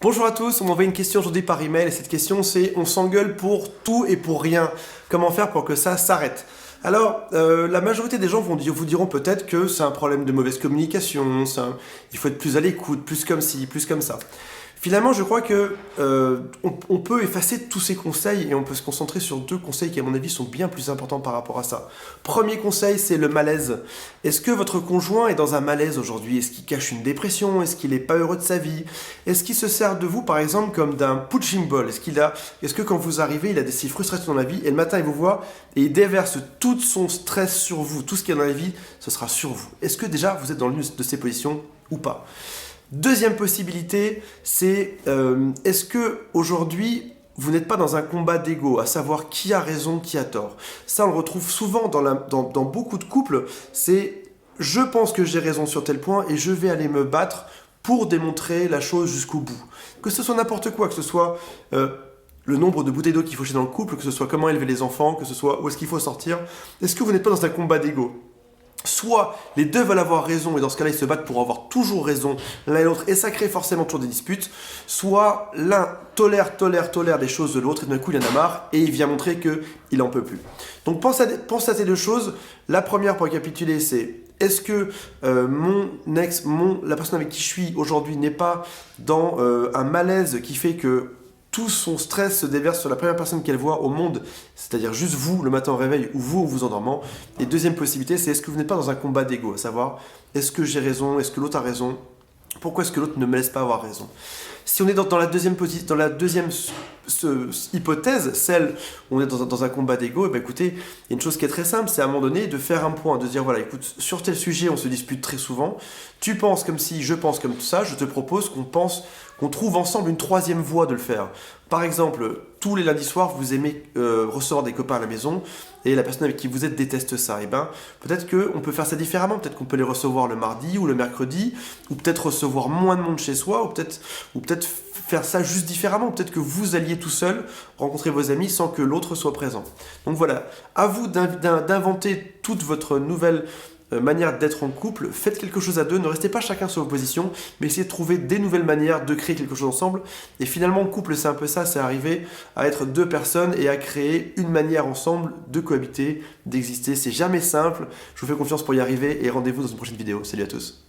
Bonjour à tous, on m'a envoyé une question aujourd'hui par email et cette question c'est on s'engueule pour tout et pour rien. Comment faire pour que ça s'arrête? Alors, la majorité des gens vous diront peut-être que c'est un problème de mauvaise communication, il faut être plus à l'écoute, plus comme ci, plus comme ça. Finalement, je crois que on peut effacer tous ces conseils et on peut se concentrer sur deux conseils qui, à mon avis, sont bien plus importants par rapport à ça. Premier conseil, c'est le malaise. Est-ce que votre conjoint est dans un malaise aujourd'hui? Est-ce qu'il cache une dépression? Est-ce qu'il n'est pas heureux de sa vie? Est-ce qu'il se sert de vous, par exemple, comme d'un punching ball? Est-ce que quand vous arrivez, il a des frustrations dans la vie et le matin, il vous voit et il déverse tout son stress sur vous? Tout ce qu'il y a dans la vie, ce sera sur vous. Est-ce que déjà, vous êtes dans l'une de ces positions ou pas? Deuxième possibilité, c'est est-ce que aujourd'hui vous n'êtes pas dans un combat d'ego, à savoir qui a raison, qui a tort. Ça, on le retrouve souvent dans beaucoup de couples. C'est je pense que j'ai raison sur tel point et je vais aller me battre pour démontrer la chose jusqu'au bout. Que ce soit n'importe quoi, que ce soit le nombre de bouteilles d'eau qu'il faut jeter dans le couple, que ce soit comment élever les enfants, que ce soit où est-ce qu'il faut sortir. Est-ce que vous n'êtes pas dans un combat d'ego? Soit les deux veulent avoir raison et dans ce cas-là ils se battent pour avoir toujours raison l'un et l'autre et ça crée forcément toujours des disputes, soit l'un tolère les choses de l'autre et d'un coup il en a marre et il vient montrer qu'il n'en peut plus. Donc pense à ces deux choses. La première pour récapituler c'est est-ce que la personne avec qui je suis aujourd'hui n'est pas dans un malaise qui fait que tout son stress se déverse sur la première personne qu'elle voit au monde, c'est-à-dire juste vous le matin au réveil ou vous en vous endormant. Et deuxième possibilité, c'est est-ce que vous n'êtes pas dans un combat d'ego, à savoir est-ce que j'ai raison, est-ce que l'autre a raison, pourquoi est-ce que l'autre ne me laisse pas avoir raison? Si on est dans la deuxième hypothèse, celle où on est dans un combat d'ego, et ben écoutez, il y a une chose qui est très simple, c'est à un moment donné de faire un point, de dire voilà, écoute, sur tel sujet, on se dispute très souvent, tu penses comme si, je pense comme tout ça, je te propose qu'on trouve ensemble une troisième voie de le faire. Par exemple, tous les lundis soirs, vous aimez recevoir des copains à la maison et la personne avec qui vous êtes déteste ça. Et ben, peut-être qu'on peut faire ça différemment. Peut-être qu'on peut les recevoir le mardi ou le mercredi, ou peut-être recevoir moins de monde chez soi, ou peut-être faire ça juste différemment. Peut-être que vous alliez tout seul rencontrer vos amis sans que l'autre soit présent. Donc voilà, à vous d'inventer toute votre nouvelle manière d'être en couple, faites quelque chose à deux, ne restez pas chacun sur vos positions, mais essayez de trouver des nouvelles manières de créer quelque chose ensemble. Et finalement, le couple, c'est un peu ça, c'est arriver à être deux personnes et à créer une manière ensemble de cohabiter, d'exister. C'est jamais simple, je vous fais confiance pour y arriver et rendez-vous dans une prochaine vidéo. Salut à tous.